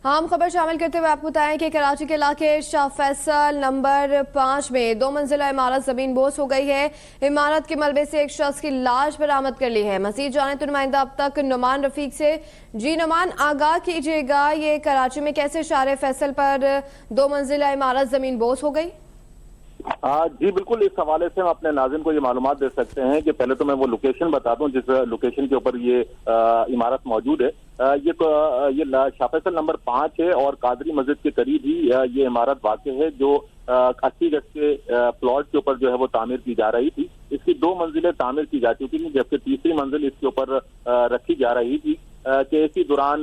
हम खबर शामिल करते हुए आपको बताएं कि कराची के इलाके शाह फैसल नंबर 5 में 2 मंजिला इमारत जमीन बोस हो गई है। इमारत के मलबे से एक शख्स की लाश बरामद कर ली है। मजीद जाने तो नुमाइंदा अब तक नुमान रफीक से। जी नुमान, आगाह कीजिएगा, ये कराची में कैसे शाह फैसल पर 2 मंजिला इमारत जमीन बोस हो गई? जी बिल्कुल, इस हवाले से हम अपने नाज़रीन को ये मालूमात दे सकते हैं कि पहले तो मैं वो लोकेशन बता दूं जिस लोकेशन के ऊपर ये इमारत मौजूद है। ये शाह फैसल नंबर 5 है और कादरी मस्जिद के करीब ही ये इमारत वाक़ है, जो 80 गज के प्लॉट के ऊपर जो है वो तामीर की जा रही थी। इसकी 2 मंजिलें तामीर की जा चुकी थी, जबकि तीसरी मंजिल इसके ऊपर रखी जा रही थी कि इसी दौरान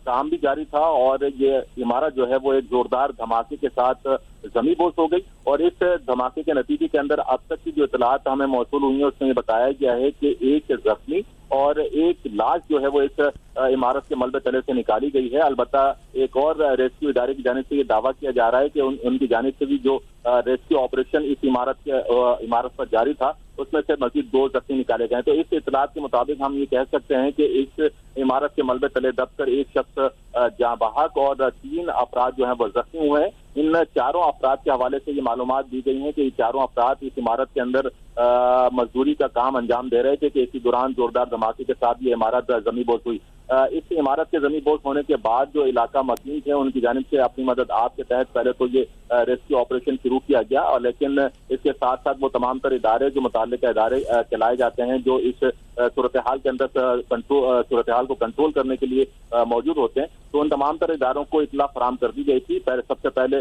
काम भी जारी था और ये इमारत जो है वो एक जोरदार धमाके के साथ जमीन बोस हो गई। और इस धमाके के नतीजे के अंदर अब तक की जो इतलात हमें मौसूल हुई है उसमें ये बताया गया है कि एक जख्मी और एक लाश जो है वो इस इमारत के मलबे तले से निकाली गई है। अलबत्ता एक और रेस्क्यू इदारे की जानिब से ये दावा किया जा रहा है कि उनकी जानिब से भी जो रेस्क्यू ऑपरेशन इस इमारत पर जारी था उसमें से मजीद 2 जख्मी निकाले गए। तो इस इतलात के मुताबिक हम ये कह सकते हैं कि इस इमारत के मलबे तले दबकर एक शख्स जाँ बहक और 3 अफराद जो है वो जख्मी हुए हैं। इन चारों अफराद के हवाले से ये मालूमात दी गई हैं कि ये चारों अफराद इस इमारत के अंदर मजदूरी का काम अंजाम दे रहे थे कि इसी दौरान जोरदार धमाके के साथ ये इमारत जमीन बोस हुई। इस इमारत के जमीन बोस होने के बाद जो इलाका मकीन थे उनकी जानिब से अपनी मदद आप के तहत पहले तो ये रेस्क्यू ऑपरेशन शुरू किया गया, और लेकिन इसके साथ साथ वो तमाम तर इदारे जो मुताल्लिका इदारे चलाए जाते हैं जो इस सूरत हाल के अंदर सूरत हाल को कंट्रोल करने के लिए मौजूद होते हैं, तो उन तमाम तर इदारों को इतला फराम कर दी गई थी। सबसे पहले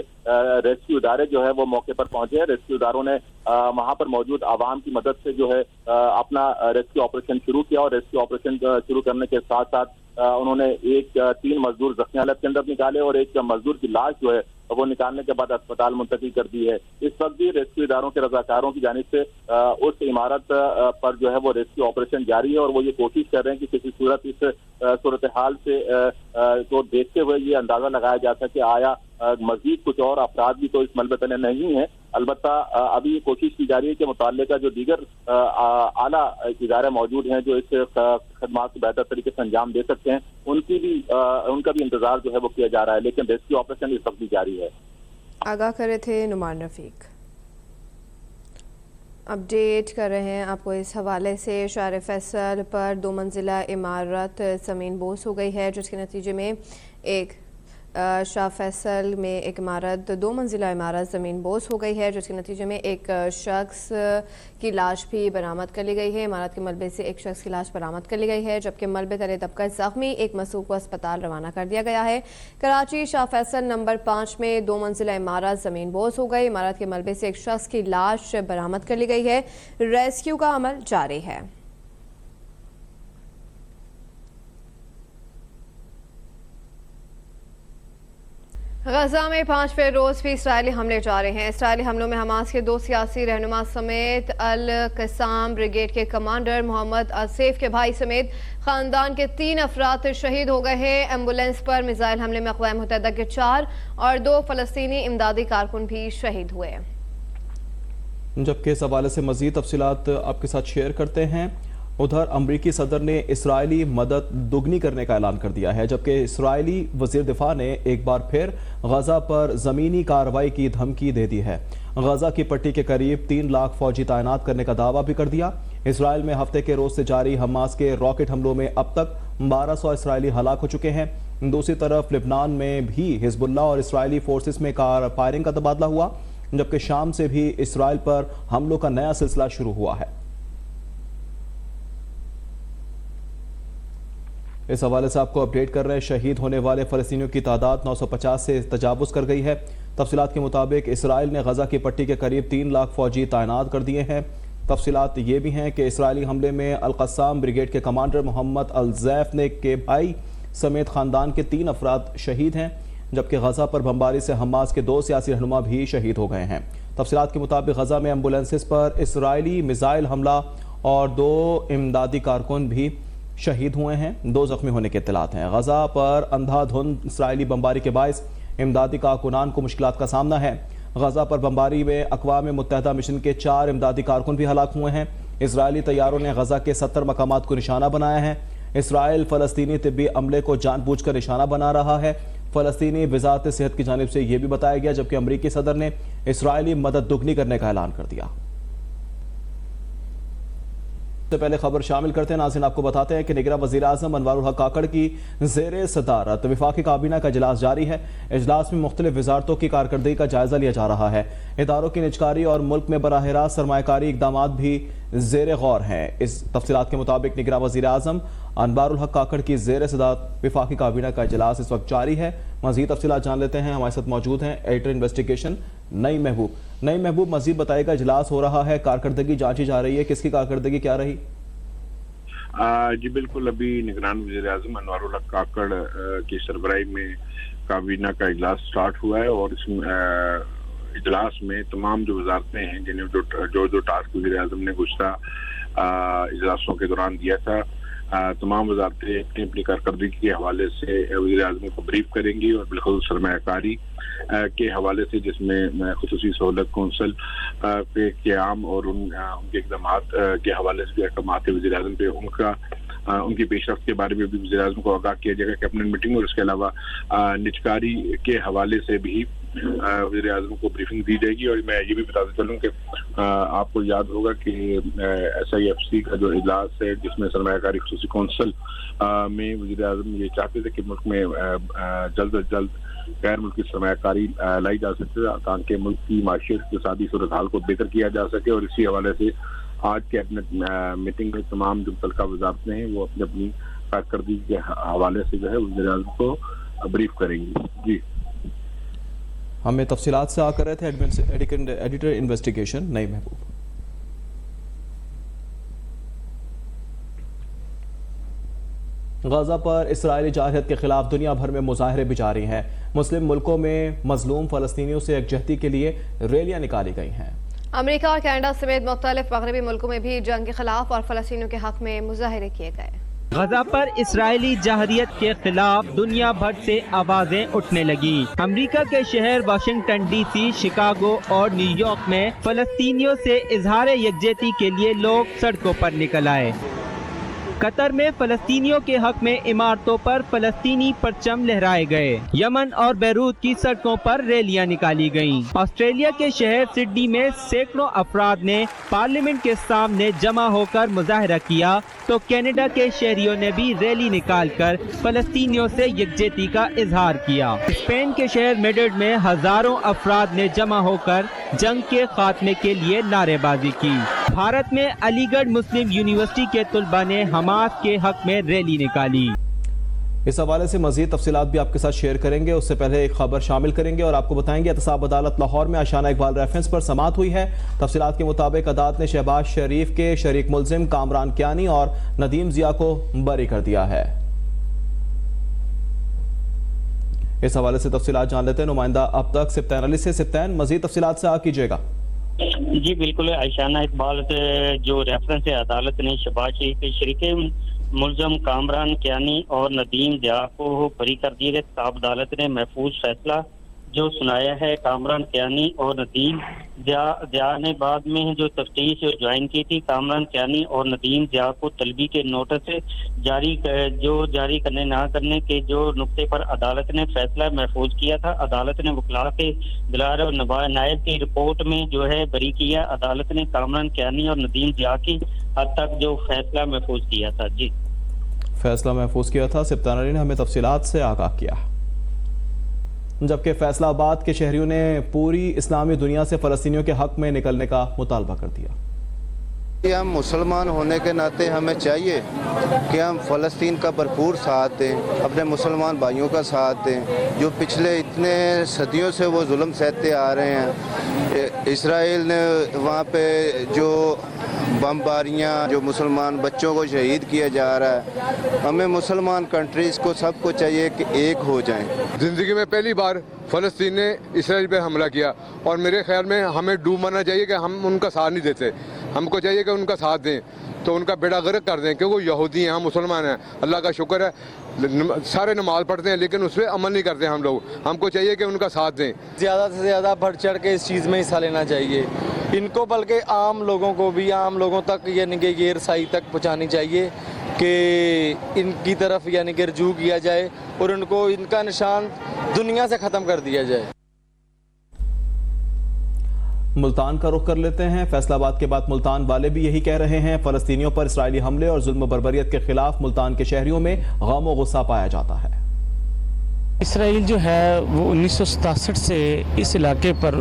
रेस्क्यू इदारे जो है वो मौके पर पहुंचे हैं। रेस्क्यू इदारों ने वहां पर मौजूद आवाम की मदद से जो है अपना रेस्क्यू ऑपरेशन शुरू किया, और रेस्क्यू ऑपरेशन शुरू करने के साथ साथ उन्होंने 3 मजदूर जख्मी हालत के अंदर निकाले और एक मजदूर की लाश जो है वो निकालने के बाद अस्पताल मुंतकिल कर दी है। इस वक्त भी रेस्क्यू इदारों के रजाकारों की जानिब से उस इमारत पर जो है वो रेस्क्यू ऑपरेशन जारी है, और वो ये कोशिश कर रहे हैं कि किसी सूरत इस सूरत हाल से तो देखते हुए ये अंदाजा लगाया जा सके आया मजीद कुछ और अफराद भी तो इस मलबे तले नहीं है। अलबत्ता अभी ये कोशिश की जा रही है कि मुताल्लिका जो दीगर आला इदारे मौजूद हैं जो इस खदमात को बेहतर तरीके से अंजाम दे सकते हैं उनका भी इंतजार जो है वो किया जा रहा है, लेकिन रेस्क्यू ऑपरेशन इस वक्त भी जारी है। आगाह करे थे नुमान रफीक। अपडेट कर रहे हैं आपको इस हवाले से। शाह फैसल पर 2 मंजिला इमारत ज़मीन बोस हो गई है, जिसके नतीजे में एक शाह फैसल में एक इमारत 2 मंजिला इमारत ज़मीन बोस हो गई है, जिसके नतीजे में एक शख्स की लाश भी बरामद कर ली गई है। इमारत के मलबे से एक शख्स की लाश बरामद कर ली गई है, जबकि मलबे तले दबकर जख्मी एक मसूर को अस्पताल रवाना कर दिया गया है। कराची शाह फैसल नंबर 5 में 2 मंजिला इमारत ज़मीन बोस हो गई। इमारत के मलबे से एक शख्स की लाश बरामद कर ली गई है। रेस्क्यू का अमल जारी है। गजा में 5वें रोज भी इसराइली हमले जारी हैं। इसराइली हमलों में हमास के 2 सियासी रहनुमा समेत अल कसाम ब्रिगेड के कमांडर मोहम्मद आसिफ के भाई समेत खानदान के 3 अफराद शहीद हो गए हैं। एम्बुलेंस पर मिसाइल हमले में अक़वाम मुत्तहिदा के 4 और 2 फलस्तीनी इमदादी कारकुन भी शहीद हुए। जबकि इस हवाले से मज़ीद तफसीलात आपके साथ शेयर करते हैं। उधर अमरीकी सदर ने इसराइली मदद दुगनी करने का ऐलान कर दिया है, जबकि इसराइली वज़ीर दिफा ने एक बार फिर गजा पर ज़मीनी कार्रवाई की धमकी दे दी है। गजा की पट्टी के करीब 3 लाख फौजी तैनात करने का दावा भी कर दिया। इसराइल में हफ्ते के रोज से जारी हमास के रॉकेट हमलों में अब तक 1200 इसराइली हलाक हो चुके हैं। दूसरी तरफ लिबनान में भी हिजबुल्लाह और इसराइली फोर्सेस में कार फायरिंग का तबादला हुआ, जबकि शाम से भी इसराइल पर हमलों का नया सिलसिला शुरू हुआ है। इस हवाले से आपको अपडेट कर रहे हैं। शहीद होने वाले फ़लस्तीनियों की तादाद 950 से तजावुज़ कर गई है। तफसीलात के मुताबिक इसराइल ने गजा की पट्टी के करीब 3 लाख फौजी तैनात कर दिए हैं। तफसीलात ये भी हैं कि इसराइली हमले में अल कस्साम ब्रिगेड के कमांडर मोहम्मद अल ज़ैफ़ के भाई समेत ख़ानदान के 3 अफराद शहीद हैं, जबकि गजा पर बमबारी से हमास के 2 सियासी रहनुमा भी शहीद हो गए हैं। तफसीलात के मुताबिक गजा में एम्बुलेंसेस पर इसराइली मिसाइल हमला और 2 इमदादी कारकुन भी शहीद हुए हैं। 2 जख्मी होने के इत्तलात हैं। गजा पर अंधाधुंध इसराइली बमबारी के बायस इमदादी कारकुनान को मुश्किलात का सामना है। गजा पर बमबारी में अक़वाम मुत्तहिदा मिशन के 4 इमदादी कारकुन भी हलाक हुए हैं। इसराइली तैयारों ने गजा के 70 मकामात को निशाना बनाया है। इसराइल फ़लस्तीनी तिब्बी अमले को जानबूझकर निशाना बना रहा है। فلسطینی وزارت صحت کی جانب سے یہ بھی بتایا گیا، جبکہ امریکی صدر نے اسرائیلی مدد دگنی کرنے کا اعلان کر دیا۔ سے پہلے خبر شامل کرتے ہیں ناظرین، آپ کو بتاتے ہیں کہ نگراں وزیر اعظم انوار الحق کاکڑ کی زیر صدارت وفاقی کابینہ کا اجلاس جاری ہے۔ اجلاس میں مختلف وزارتوں کی کارکردگی کا جائزہ لیا جا رہا ہے۔ اداروں کی نجکاری اور ملک میں براہ راست سرمایہ کاری اقدامات بھی زیر غور ہیں۔ اس تفصیلات کے مطابق نگراں وزیر اعظم انوار الحق کاکڑ کی زیر صدارت وفاقی کابینہ کا اجلاس اس وقت جاری ہے۔ مزید تفصیلات جان لیتے ہیں، ہمارے ساتھ موجود ہیں ایڈیٹر انویسٹیگیشن نئی محبوب۔ نئی محبوب، مزید بتائے گا، اجلاس ہو رہا ہے، کارکردگی جانچی جا رہی ہے، کس کی کارکردگی کیا رہی؟ جی بالکل، ابھی نگران وزیر اعظم انوار الحق کاکڑ کی سربراہی میں کابینہ کا اجلاس سٹارٹ ہوا ہے، اور اس اجلاس میں تمام جو وزارتیں ہیں جنہیں جو ٹاسک وزیر اعظم نے گزشتہ اجلاسوں کے دوران دیا تھا، تمام وزارتیں اپنی اپنی کارکردگی کے حوالے سے وزیر اعظم کو بریف کریں گی، اور بالخصوص سرمایہ کاری کے حوالے سے، جس میں خصوصی سہولت کونسل کے قیام اور ان کے اقدامات کے حوالے سے جو احکامات وزیر اعظم پہ ان کی پیش رفت کے بارے میں بھی وزیر اعظم کو آگاہ کیا جائے گا کیبنٹ میٹنگ، اور اس کے علاوہ نجکاری کے حوالے سے بھی وزیر اعظم کو بریفنگ دی جائے گی۔ اور میں یہ بھی بتاتا چلوں کہ آپ کو یاد ہوگا کہ SIFC کا جو اجلاس ہے، جس میں سرمایہ کاری خصوصی کونسل میں وزیر اعظم یہ چاہتے تھے کہ ملک میں جلد از جلد غیر ملکی سرمایہ کاری لائی جا سکے تاکہ ملک کی معاشی اقتصادی صورتحال کو بہتر کیا جا سکے، اور اسی حوالے سے آج کیبنٹ میٹنگ میں تمام جو متعلقہ وزارتیں ہیں وہ اپنی اپنی کارکردگی کے حوالے سے جو ہے وزیر اعظم کو بریف کریں گی۔ جی ہمیں تفصیلات سے آ کر رہے تھے ایڈیٹر انویسٹیگیشن نئی محبوب۔ غزہ پر اسرائیلی جارحیت کے خلاف دنیا بھر میں مظاہرے بھی جاری ہیں۔ مسلم ملکوں میں مظلوم فلسطینیوں سے یکجہتی کے لیے ریلیاں نکالی گئی ہیں۔ امریکہ اور کینیڈا سمیت مختلف مغربی ملکوں میں بھی جنگ کے خلاف اور فلسطینیوں کے حق میں مظاہرے کیے گئے۔ غزہ پر اسرائیلی جارحیت کے خلاف دنیا بھر سے آوازیں اٹھنے لگی۔ امریکہ کے شہر واشنگٹن DC، شکاگو اور نیو یارک میں فلسطینیوں سے اظہار یکجہتی کے لیے لوگ سڑکوں پر نکل آئے۔ قطر میں فلسطینیوں کے حق میں عمارتوں پر فلسطینی پرچم لہرائے گئے۔ یمن اور بیروت کی سڑکوں پر ریلیاں نکالی گئیں۔ آسٹریلیا کے شہر سڈنی میں سینکڑوں افراد نے پارلیمنٹ کے سامنے جمع ہو کر مظاہرہ کیا، تو کینیڈا کے شہریوں نے بھی ریلی نکال کر فلسطینیوں سے یکجہتی کا اظہار کیا۔ اسپین کے شہر میڈرڈ میں ہزاروں افراد نے جمع ہو کر جنگ کے خاتمے کے لیے نعرے بازی کی۔ بھارت میں علی گڑھ مسلم یونیورسٹی کے طلباء نے حماس کے حق میں ریلی نکالی۔ اس حوالے سے مزید تفصیلات بھی آپ کے ساتھ شیئر کریں گے، اس سے پہلے ایک خبر شامل کریں گے اور آپ کو بتائیں گے احتساب عدالت لاہور میں آشانہ اقبال ریفرنس پر سماعت ہوئی ہے۔ تفصیلات کے مطابق عدالت نے شہباز شریف کے شریک ملزم کامران کیانی اور ندیم ضیاء کو بری کر دیا ہے۔ اس حوالے سے تفصیلات جان لیتے ہیں نمائندہ اب تک سبطین علی سے۔ سبطین، مزید تفصیلات سے کیجیے گا۔ جی بالکل، عائشانہ اقبال جو ریفرنس ہے، عدالت نے شہباز شریف کے شریک ملزم کامران کیانی اور ندیم ضیاء کو بری کر دیے گئے۔ احتساب عدالت نے محفوظ فیصلہ جو سنایا ہے۔ کامران کیانی اور ندیم ضیاء نے بعد میں جو تفتیش جوائن کی تھی، کامران کیانی اور ندیم ضیاء کو طلبی کے نوٹس جاری کرنے نہ کرنے کے جو نقطے پر عدالت نے فیصلہ محفوظ کیا تھا، عدالت نے وکلاء کے دلائل اور نائب کی رپورٹ میں جو ہے بری کیا۔ عدالت نے کامران کیانی اور ندیم ضیاء کی حد تک جو فیصلہ محفوظ کیا تھا۔ جی فیصلہ محفوظ کیا تھا، سبطین علی نے ہمیں تفصیلات سے آگاہ کیا۔ جبکہ فیصلہ آباد کے شہریوں نے پوری اسلامی دنیا سے فلسطینیوں کے حق میں نکلنے کا مطالبہ کر دیا۔ ہم مسلمان ہونے کے ناطے ہمیں چاہیے کہ ہم فلسطین کا بھرپور ساتھ دیں، اپنے مسلمان بھائیوں کا ساتھ دیں جو پچھلے اتنے صدیوں سے وہ ظلم سہتے آ رہے ہیں۔ اسرائیل نے وہاں پہ جو بمباریاں، جو مسلمان بچوں کو شہید کیا جا رہا ہے، ہمیں مسلمان کنٹریز کو سب کو چاہیے کہ ایک ہو جائیں۔ زندگی میں پہلی بار فلسطین نے اسرائیل پہ حملہ کیا، اور میرے خیال میں ہمیں ڈوب مرنا چاہیے کہ ہم ان کا ساتھ نہیں دیتے، ہم کو چاہیے کہ ان کا ساتھ دیں، تو ان کا بیڑا غرق کر دیں، کہ وہ یہودی ہیں، ہم مسلمان ہیں۔ اللہ کا شکر ہے سارے نماز پڑھتے ہیں لیکن اس پہ عمل نہیں کرتے ہم لوگ، ہم کو چاہیے کہ ان کا ساتھ دیں۔ زیادہ سے زیادہ بڑھ چڑھ کے اس چیز میں حصہ لینا چاہیے ان کو، بلکہ عام لوگوں کو بھی، عام لوگوں تک یہ رسائی تک پہنچانی چاہیے کہ ان کی طرف یعنی کہ رجوع کیا جائے اور ان کو ان کا نشان دنیا سے ختم کر دیا جائے۔ ملتان کا رخ کر لیتے ہیں۔ فیصل آباد کے بعد ملتان والے بھی یہی کہہ رہے ہیں۔ فلسطینیوں پر اسرائیلی حملے اور ظلم و بربریت کے خلاف ملتان کے شہریوں میں غم و غصہ پایا جاتا ہے۔ اسرائیل جو ہے وہ 1967 سے اس علاقے پر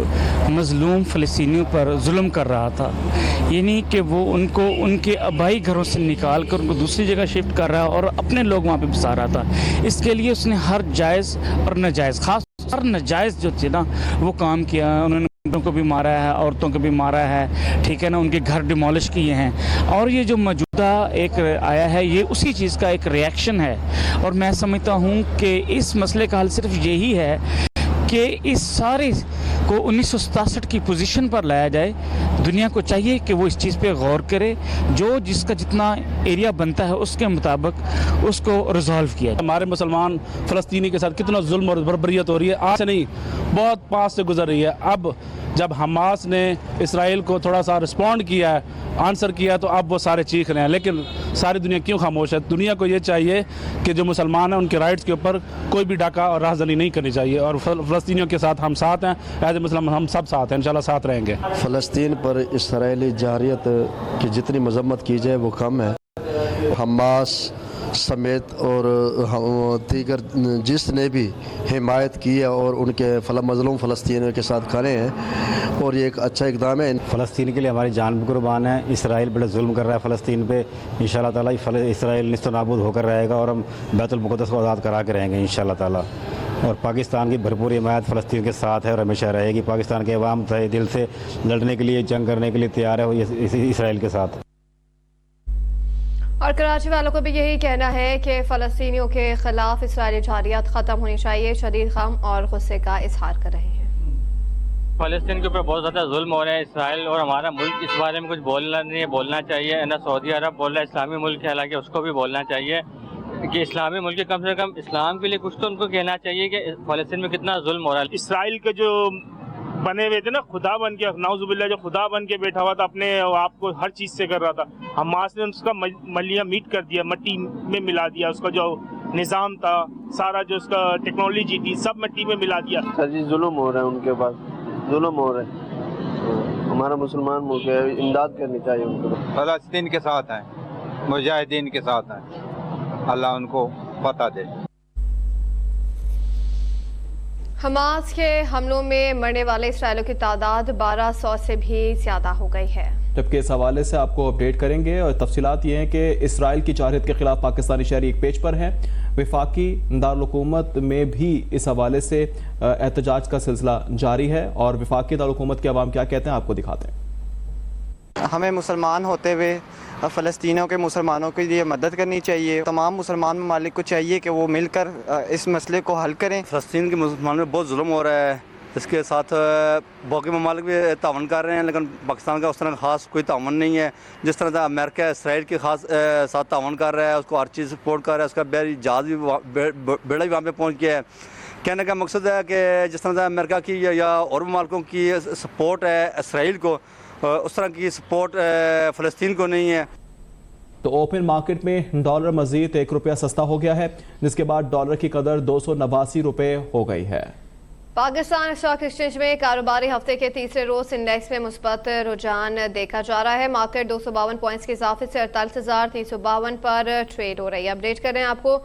مظلوم فلسطینیوں پر ظلم کر رہا تھا، یعنی کہ وہ ان کو ان کے آبائی گھروں سے نکال کر ان کو دوسری جگہ شفٹ کر رہا اور اپنے لوگ وہاں پہ بسا رہا تھا۔ اس کے لیے اس نے ہر جائز اور ناجائز، خاص ہر ناجائز جو تھے نا وہ کام کیا۔ انہوں نے مردوں کو بھی مارا ہے، عورتوں کو بھی مارا ہے، ٹھیک ہے نا، ان کے گھر ڈیمولش کیے ہیں، اور یہ جو موجودہ ایک آیا ہے یہ اسی چیز کا ایک ریئیکشن ہے۔ اور میں سمجھتا ہوں کہ اس مسئلے کا حل صرف یہی ہے کہ اس سارے کو 1967 کی پوزیشن پر لایا جائے۔ دنیا کو چاہیے کہ وہ اس چیز پہ غور کرے، جو جس کا جتنا ایریا بنتا ہے اس کے مطابق اس کو ریزالو کیا جائے۔ ہمارے مسلمان فلسطینی کے ساتھ کتنا ظلم اور بربریت ہو رہی ہے، آج سے نہیں بہت پاس سے گزر رہی ہے۔ اب جب حماس نے اسرائیل کو تھوڑا سا رسپونڈ کیا ہے، آنسر کیا، تو اب وہ سارے چیخ رہے ہیں، لیکن ساری دنیا کیوں خاموش ہے؟ دنیا کو یہ چاہیے کہ جو مسلمان ہیں ان کے رائٹس کے اوپر کوئی بھی ڈاکہ اور راہزنی نہیں کرنی چاہیے، اور فلسطینیوں کے ساتھ ہم ساتھ ہیں، ایز اے مسلم ہم سب ساتھ ہیں، انشاءاللہ ساتھ رہیں گے۔ فلسطین پر اسرائیلی جارحیت کی جتنی مذمت کی جائے وہ کم ہے۔ حماس سمیت اور دیگر جس نے بھی حمایت کی ہے اور ان کے مظلوم فلسطینیوں کے ساتھ کھڑے ہیں، اور یہ ایک اچھا اقدام ہے۔ فلسطین کے لیے ہماری جان بھی قربان ہے۔ اسرائیل بڑے ظلم کر رہا ہے فلسطین پہ، انشاءاللہ تعالیٰ اسرائیل نیست و نابود ہو کر رہے گا اور ہم بیت المقدس کو آزاد کرا کے رہیں گے انشاءاللہ تعالیٰ۔ اور پاکستان کی بھرپور حمایت فلسطین کے ساتھ ہے اور ہمیشہ رہے گی۔ پاکستان کے عوام تہہ دل سے لڑنے کے لیے، جنگ کرنے کے لیے تیار ہے اسرائیل کے ساتھ۔ اور کراچی والوں کو بھی یہی کہنا ہے کہ فلسطینیوں کے خلاف اسرائیلی جارحیت ختم ہونی چاہیے۔ شدید غم اور غصے کا اظہار کر رہے ہیں۔ فلسطین کے اوپر بہت زیادہ ظلم ہو رہے ہیں، اسرائیل اور ہمارا ملک اس بارے میں کچھ بولنا چاہیے۔ نہ سعودی عرب بول رہا ہے، اسلامی ملک ہے، حالانکہ اس کو بھی بولنا چاہیے کہ اسلامی ملک کم سے کم اسلام کے لیے کچھ تو ان کو کہنا چاہیے کہ فلسطین میں کتنا ظلم ہو رہا ہے۔ اسرائیل کے جو بنے ہوئے تھے نا، خدا بن کے، نعوذ باللہ، جو خدا بن کے بیٹھا ہوا تھا، اپنے آپ کو ہر چیز سے کر رہا تھا، حماس نے اس کا ملیہ میٹ کر دیا، مٹی میں ملا دیا، اس کا جو نظام تھا سارا، جو اس کا ٹیکنالوجی تھی، سب مٹی میں ملا دیا۔ جی ظلم ہو رہا ہے، ان کے پاس ظلم ہو رہا ہے۔ ہمارا مسلمان ملک ہے، امداد کرنی چاہیے ان کو۔ فلسطین کے ساتھ ہیں، مجاہدین کے ساتھ ہیں، اللہ ان کو فتح دے۔ حماس کے حملوں میں مرنے والے اسرائیلیوں کی تعداد 1200 سے بھی زیادہ ہو گئی ہے، جبکہ اس حوالے سے آپ کو اپڈیٹ کریں گے۔ اور تفصیلات یہ ہیں کہ اسرائیل کی جارحیت کے خلاف پاکستانی شہری ایک پیج پر ہیں۔ وفاقی دارالحکومت میں بھی اس حوالے سے احتجاج کا سلسلہ جاری ہے، اور وفاقی دارالحکومت کے عوام کیا کہتے ہیں آپ کو دکھاتے ہیں۔ ہمیں مسلمان ہوتے ہوئے فلسطینیوں کے مسلمانوں کے لیے مدد کرنی چاہیے۔ تمام مسلمان ممالک کو چاہیے کہ وہ مل کر اس مسئلے کو حل کریں۔ فلسطین کے مسلمانوں میں بہت ظلم ہو رہا ہے، اس کے ساتھ باقی ممالک بھی تعاون کر رہے ہیں، لیکن پاکستان کا اس طرح خاص کوئی تعاون نہیں ہے۔ جس طرح امریکہ اسرائیل کے خاص ساتھ تعاون کر رہا ہے، اس کو ہر چیز سپورٹ کر رہا ہے، اس کا بحری جہاز بھی بیڑا بھی وہاں پہ پہنچ گیا ہے۔ کہنے کا مقصد ہے کہ جس طرح امریکہ کی یا اور ممالکوں کی سپورٹ ہے اسرائیل کو، اس طرح کی سپورٹ فلسطین کو نہیں ہے۔ تو اوپن مارکیٹ میں ڈالر مزید 1 روپیہ سستا ہو گیا ہے، جس کے بعد ڈالر کی قدر 289 روپے ہو گئی ہے۔ پاکستان اسٹاک ایکسچینج میں کاروباری ہفتے کے تیسرے روز انڈیکس میں مثبت رجحان دیکھا جا رہا ہے۔ مارکیٹ 252 پوائنٹس کے اضافے سے 48,352 پر ٹریڈ ہو رہی ہے۔ اپڈیٹ کر رہے ہیں آپ کو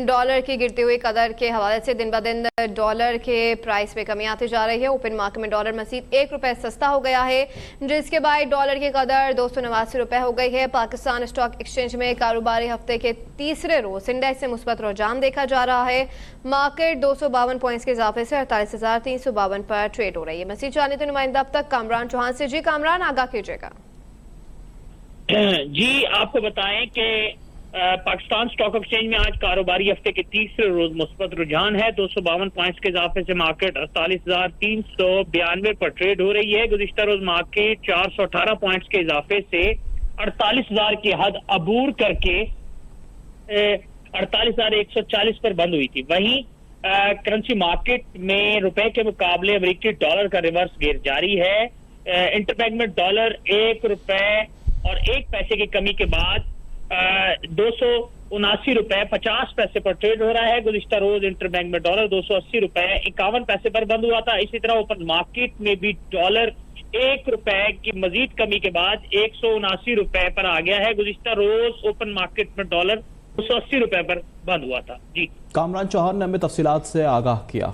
ڈالر کی گرتی ہوئی قدر کے حوالے سے۔ دن بدن ڈالر کے پرائس میں کمی آتی جا رہی ہے۔ اوپن مارکیٹ میں ڈالر مزید 1 روپے سستا ہو گیا ہے، جس کے بعد ڈالر کی قدر 289 روپے ہو گئی ہے۔ پاکستان اسٹاک ایکسچینج میں کاروباری ہفتے کے تیسرے روز انڈیکس میں مثبت رجحان دیکھا جا رہا ہے۔ مارکیٹ 252 پوائنٹس کے اضافے سے 48,352 پر ٹریڈ ہو رہی ہے۔ مزید جاننے تو نمائندہ اب تک کامران چوہان سے۔ جی کامران، آگاہ کیجیے گا۔ جی آپ کو بتائیں کہ پاکستان اسٹاک ایکسچینج میں آج کاروباری ہفتے کے تیسرے روز مثبت رجحان ہے۔ 252 پوائنٹس کے اضافے سے مارکیٹ 48,392 پر ٹریڈ ہو رہی ہے۔ گزشتہ روز مارکیٹ 418 پوائنٹس کے اضافے سے 48,000 کی حد عبور کر کے 48,140 پر بند ہوئی تھی۔ وہیں کرنسی مارکیٹ میں روپے کے مقابلے امریکی ڈالر کا ریورس گیئر جاری ہے۔ انٹر بینک میں ڈالر 1 روپے اور 1 پیسے کی کمی کے بعد ₹279.50 पर ट्रेड हो रहा है। गुज़िश्ता रोज इंटर बैंक में डॉलर $280.51 पर बंद हुआ था। इसी तरह ओपन मार्केट में भी डॉलर ₹1 की मजीद कमी के बाद ₹179 पर आ गया है। गुज़िश्ता रोज ओपन मार्केट में डॉलर ₹280 पर बंद हुआ था। जी, कामरान चौहान ने हमें तफसीलात से आगाह किया।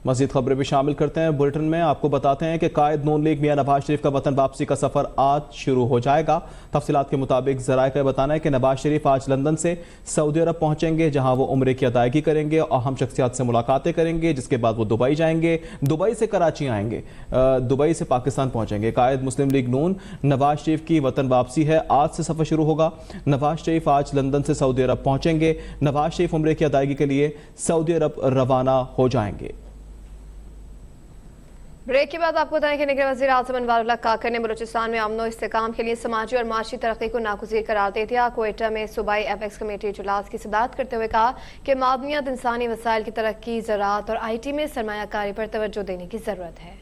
मज़ीद खबरें भी शामिल करते हैं बुलेटिन में। आपको बताते हैं कि कायद नून लीग मियां नवाज शरीफ का वतन वापसी का सफ़र आज शुरू हो जाएगा। तफसीलात के मुताबिक ज़राए का बताना है कि नवाज शरीफ आज लंदन से सऊदी अरब पहुंचेंगे, जहां वो उम्रे की अदायगी करेंगे और अहम शख्सियात से मुलाकातें करेंगे, जिसके बाद वो दुबई जाएंगे, दुबई से कराची आएंगे, दुबई से पाकिस्तान पहुंचेंगे। कायद मुस्लिम लीग नून नवाज शरीफ की वतन वापसी है, आज से सफ़र शुरू होगा। नवाज शरीफ आज लंदन से सऊदी अरब पहुंचेंगे। नवाज शरीफ उम्रे की अदायगी के लिए सऊदी अरब रवाना हो जाएंगे। ब्रेक के बाद आपको बताएं कि निगरान वज़ीर आज़म अनवारुल्लाह काकड़ ने बलूचिस्तान में अमन और इस्तेकाम के लिए समाजी और माशी तरक्की को नागुज़ीर करार दे दिया। कोयटा में सूबाई एपेक्स कमेटी इजलास की सदारत करते हुए कहा कि मादनियात, इंसानी वसाइल की तरक्की, ज़राअत और IT में सरमायाकारी पर तवज्जो देने की ज़रूरत है।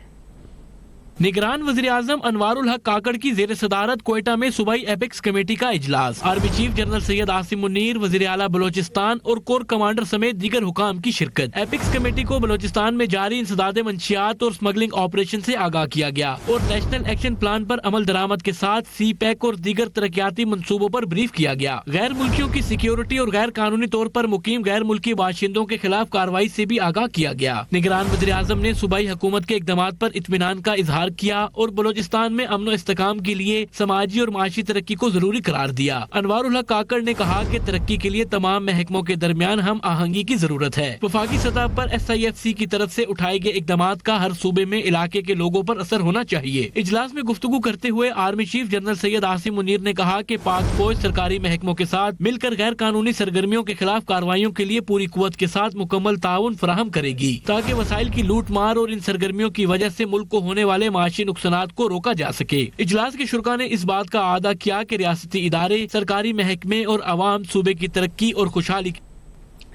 निगरान वज़ीर आज़म अनवारुल हक काकड़ की ज़ेर सदारत कोयटा में सूबाई एपेक्स कमेटी का इजलास। Army chief general Syed Asim Munir, वज़ीर आला बलोचिस्तान और कोर कमांडर समेत दीगर हुकाम की शिरकत। एपेक्स कमेटी को बलोचिस्तान में जारी इंसदाद मंशियात और स्मगलिंग ऑपरेशन से आगाह किया गया और नेशनल एक्शन प्लान पर अमल दरामद के साथ CPEC और दीगर तरक्याती मंसूबों पर ब्रीफ किया गया। गैर मुल्कियों की सिक्योरिटी और गैर कानूनी तौर पर मुकीम गैर मुल्की बाशिंदों के खिलाफ कार्रवाई से भी आगाह किया गया। निगरान वज़ीर आज़म ने सूबाई हुकूमत के इक़दामात पर इत्मीनान का इजहार किया और बलोचिस्तान में अमन और इस्तेकाम के लिए समाजी और माशी तरक्की को जरूरी करार दिया। अनवारुल हक काकड़ ने कहा कि तरक्की के लिए तमाम महकमों के दरमियान हम आहंगी की जरूरत है। वफाकी सतह पर SIFC की तरफ से उठाए गए इक़दामात का हर सूबे में इलाके के लोगों पर असर होना चाहिए। इजलास में गुफ्तगू करते हुए army chief general Syed Asim Munir ने कहा कि पाक फौज सरकारी महकमों के साथ मिलकर गैर कानूनी सरगर्मियों के खिलाफ कार्रवाइयों के लिए पूरी कुव्वत के साथ मुकम्मल ताउन फराहम करेगी, ताकि वसाइल की लूट मार और इन सरगर्मियों की वजह से मुल्क को होने वाले माशी नुकसानात को रोका जा सके। इजलास के शुरा ने इस बात का आदा किया कि रियासती इदारे, सरकारी महकमे और अवाम सूबे की तरक्की और खुशहाली।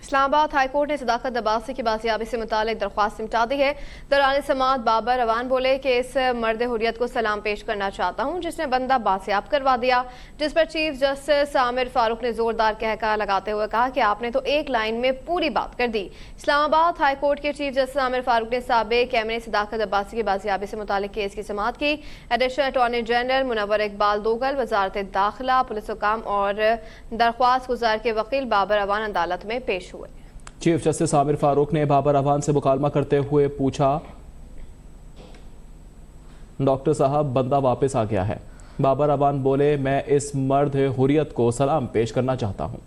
इस्लामाबाद हाई कोर्ट ने सदाकत अब्बासी की बाजियाबी से मुतालिक दरख्वास्त निपटा दी है। दौरान समाअत बाबर अवान बोले कि इस मर्द हुर्रियत को सलाम पेश करना चाहता हूँ जिसने बंदा बाजियाब करवा दिया, जिस पर चीफ जस्टिस आमिर फारूक ने जोरदार कहका लगाते हुए कहा कि आपने तो एक लाइन में पूरी बात कर दी। इस्लामाबाद हाई कोर्ट के चीफ जस्टिस आमिर फारूक ने साबिक एमएनए सदाकत अब्बासी की बाजियाबी से मुतालिक केस की समाअत की। Additional attorney general Munawwar Iqbal Dogal, वजारत दाखिला, पुलिस हुकाम और दरख्वास्त गुजार के वकील बाबर अवान अदालत में पेश हुए। चीफ जस्टिस आमिर फारूक ने बाबर अवान से मुकालमा करते हुए पूछा, डॉक्टर साहब बंदा वापस आ गया है। बाबर अवान बोले, मैं इस मर्द हुर्रियत को सलाम पेश करना चाहता हूँ।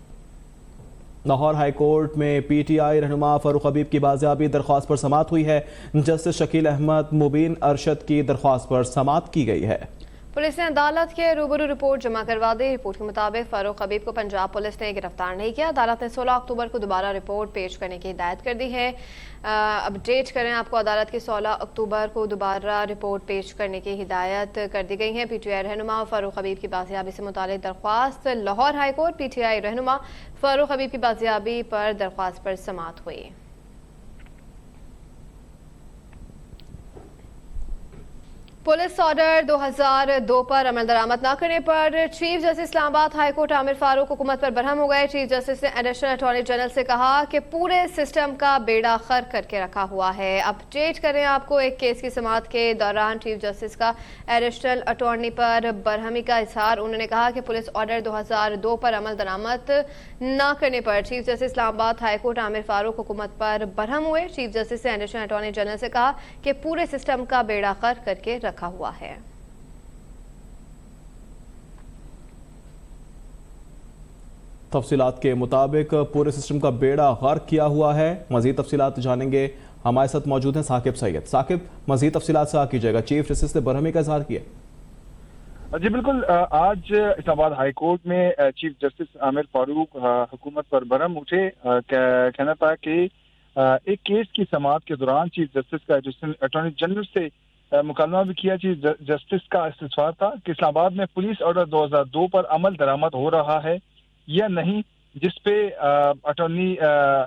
लाहौर हाई कोर्ट में PTI रहनुमा फारूक हबीब की बाजियाबी दरख्वास्त पर समाअत हुई है। जस्टिस शकील अहमद मुबीन अरशद की दरख्वास्त पर समाअत की गई है। पुलिस ने अदालत के रूबरू रिपोर्ट जमा करवा दी। रिपोर्ट के मुताबिक फारूक हबीब को पंजाब पुलिस ने गिरफ्तार नहीं किया। अदालत ने 16 अक्टूबर को दोबारा रिपोर्ट पेश करने की हिदायत कर दी है। अपडेट करें आपको, अदालत की 16 अक्टूबर को दोबारा रिपोर्ट पेश करने की हिदायत कर दी गई है। PTI रहनुमा फारूक हबीब की बाजियाबी से मुतालिक दरख्वास्त। लाहौर हाई कोर्ट PTI रहनुमा फारूक हबीब की बाजियाबी पर दरख्वास्त पर समाअत हुई। पुलिस ऑर्डर 2002 पर अमल दरामद न करने पर chief justice Islamabad high court Aamir Farooq हुकूमत पर बरहम हो गए। चीफ जस्टिस ने एडिशनल अटॉर्नी जनरल से कहा कि पूरे सिस्टम का बेड़ा गर्क करके रखा हुआ है। अपडेट करें आपको, एक केस की समाअत के दौरान चीफ जस्टिस का एडिशनल अटॉर्नी पर बरहमी का इजहार। उन्होंने कहा कि पुलिस ऑर्डर 2002 पर अमल दरामद न करने पर chief justice Islamabad high court Aamir Farooq हुकूमत पर बरहम हुए। चीफ जस्टिस ने एडिशनल अटॉर्नी जनरल से कहा कि पूरे सिस्टम का बेड़ा गर्क करके रखा हुआ है। तफसीलात के मुताबिक पूरे सिस्टम का बेड़ा गर्क किया हुआ है। मजीद तफसीलात जानेंगे, हमारे साथ मौजूद हैं साकिब सैयद। साकिब, मजीद तफसीलात से कीजिएगा। चीफ जस्टिस ने बरहमी का इजहार किया। जी बिल्कुल, आज इस्लामाबाद हाई कोर्ट में चीफ जस्टिस आमिर फारूक हुकूमत पर बरहम उठे। कहना था कि एक केस की समाअत के दौरान चीफ जस्टिस का एडिशनल अटॉर्नी जनरल से मुकालमा भी किया। चीफ जस्टिस का इस्तिफसार था कि इस्लामाबाद में पुलिस ऑर्डर 2002 पर अमल दरामद हो रहा है या नहीं, जिसपे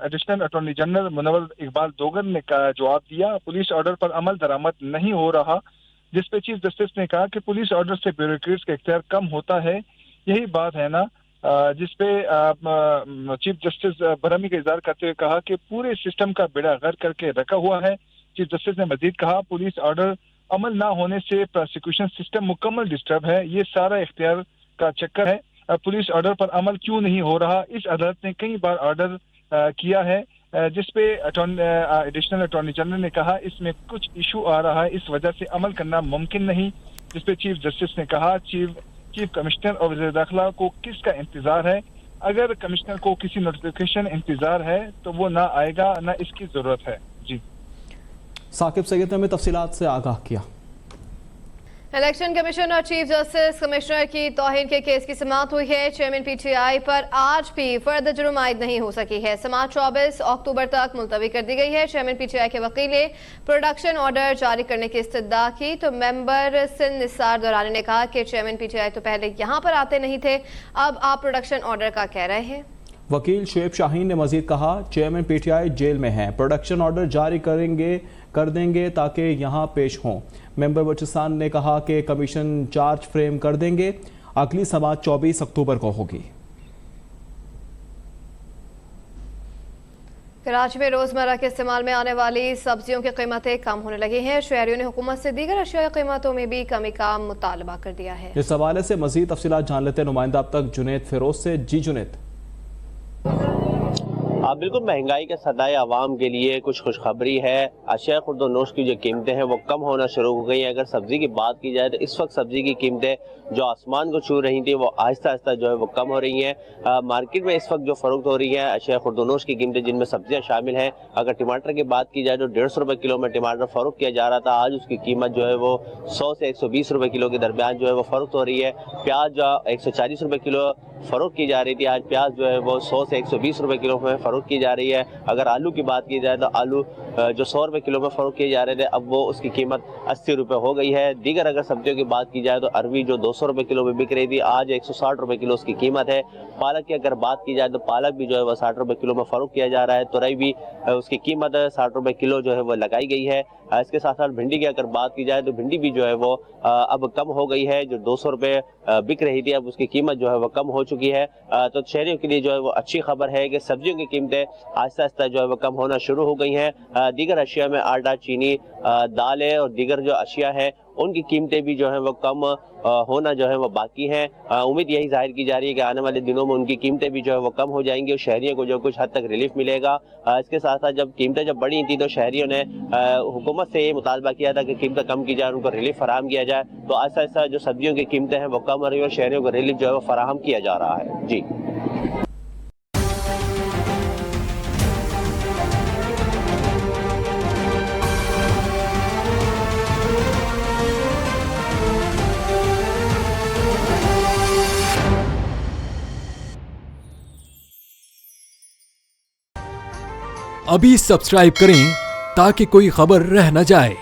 additional attorney general Munawwar Iqbal Dogal ने जवाब दिया, पुलिस ऑर्डर पर अमल दरामद नहीं हो रहा, जिसपे चीफ जस्टिस ने कहा कि पुलिस ऑर्डर से ब्यूरोक्रेट्स का इख्तियार कम होता है, यही बात है ना जिसपे चीफ जस्टिस बरहमी का इजहार करते हुए कहा कि पूरे सिस्टम का बेड़ा गर्क करके रखा हुआ है। चीफ जस्टिस ने मजीद कहा पुलिस ऑर्डर अमल ना होने से प्रोसिक्यूशन सिस्टम मुकम्मल डिस्टर्ब है, ये सारा इख्तियार का चक्कर है। पुलिस ऑर्डर पर अमल क्यों नहीं हो रहा, इस अदालत ने कई बार ऑर्डर किया है जिसपे एडिशनल अटॉर्नी जनरल ने कहा इसमें कुछ इशू आ रहा है, इस वजह से अमल करना मुमकिन नहीं। जिसपे चीफ जस्टिस ने कहा चीफ कमिश्नर और वज़ीर दाखिला को किसका इंतजार है, अगर कमिश्नर को किसी नोटिफिकेशन इंतजार है तो वो ना आएगा, ना इसकी जरूरत है। जी साकिब सैयद ने हमें तफसीलात से आगाह किया। इलेक्शन कमीशन और चीफ जस्टिस कमिश्नर की तौहीन के केस की समाअत हुई है। चेयरमैन पीटीआई पर आज भी फर्द जुर्म आयद नहीं हो सकी है। समाअत 24 अक्टूबर तक मुलतवी कर दी गई है। चेयरमैन पीटीआई के वकील ने प्रोडक्शन ऑर्डर जारी करने की इस्तदा की तो मेंबर सिंध निसार दौरानी ने कहा कि चेयरमैन पीटीआई तो पहले यहाँ पर आते नहीं थे, अब आप प्रोडक्शन ऑर्डर का कह रहे हैं। वकील शुएब शाहीन ने मजीद कहा चेयरमैन पीटीआई जेल में हैं, प्रोडक्शन ऑर्डर जारी कर देंगे ताकि यहाँ पेश हों। मेंबर बलूचिस्तान ने कहा कि कमीशन चार्ज फ्रेम कर देंगे, अगली समाअत 24 अक्टूबर को होगी। कराची में रोजमर्रा के इस्तेमाल में आने वाली सब्जियों की कीमतें कम होने लगी हैं। शहरियों ने हुकूमत से दीगर अशिया की कीमतों में भी कमी का मुतालबा कर दिया है। इस हवाले से मजीद तफसीलात जान लेते हैं नुमाइंदा अब तक जुनेद फिरोज से। जी जुनेद। बिल्कुल महंगाई के सदाए आवाम के लिए कुछ खुशखबरी है। अशिया खुर्दोनोश की जो कीमतें हैं वो कम होना शुरू हो गई हैं। अगर सब्जी की बात की जाए तो इस वक्त सब्जी की कीमतें जो आसमान को छू रही थी वो आहिस्ता आहिस्ता जो है वो कम हो रही हैं। मार्केट में इस वक्त जो फरोख्त हो रही है अशिया खुर्दोनोश की कीमतें जिनमें सब्जियां शामिल हैं। अगर टमाटर की बात की जाए तो 150 रुपये किलो में टमाटर फरोख्त किया जा रहा था, आज उसकी कीमत जो है वो 100 से 120 रुपये किलो के दरमियान जो है वो फरोख्त हो रही है। प्याज 140 रुपये किलो फरोख्त की जा रही थी, आज प्याज जो है वो 100 से 120 रुपये किलो में फरोख्त की जा रही है। अगर आलू की बात की जाए तो आलू जो 100 रुपये किलो में फरोख्त किए जा रहे थे अब वो उसकी कीमत 80 रुपये हो गई है। दीगर अगर सब्जियों की बात की जाए तो अरवी जो 200 रुपये किलो में बिक रही थी आज 160 रुपये किलो उसकी कीमत है। पालक की अगर बात की जाए तो पालक भी जो है वो 60 रुपये किलो में फरोख्त किया जा रहा है। तुरई भी उसकी कीमत 60 रुपये किलो जो है वो लगाई गई है। इसके साथ साथ भिंडी की अगर बात की जाए तो भिंडी भी जो है वो अब कम हो गई है, जो 200 रुपये बिक रही थी अब उसकी कीमत जो है वो कम हो चुकी है। तो शहरियों के लिए जो है वो अच्छी खबर है कि सब्जियों की कीमतें आहिस्ता आहिस्ता जो है वो कम होना शुरू हो गई हैं। दीगर अशिया में आटा, चीनी, दालें और दीगर जो अशिया है उनकी कीमतें भी जो है वो कम होना जो है वो बाकी हैं। उम्मीद यही जाहिर की जा रही है कि आने वाले दिनों में उनकी कीमतें भी जो है वो कम हो जाएंगी और शहरियों को जो कुछ हद तक रिलीफ मिलेगा। इसके साथ साथ जब कीमतें जब बढ़ी थी तो शहरियों ने हुकूमत से ये मुतालबा किया था कि कीमतें कम की जाए, उनको रिलीफ फराहम किया जाए। तो आहिस्ता आहिस्ता जो सब्जियों की कीमतें हैं वो कम हो रही है और शहरियों को रिलीफ जो है वो फराहम किया जा रहा है। जी अभी सब्सक्राइब करें ताकि कोई खबर रह न जाए।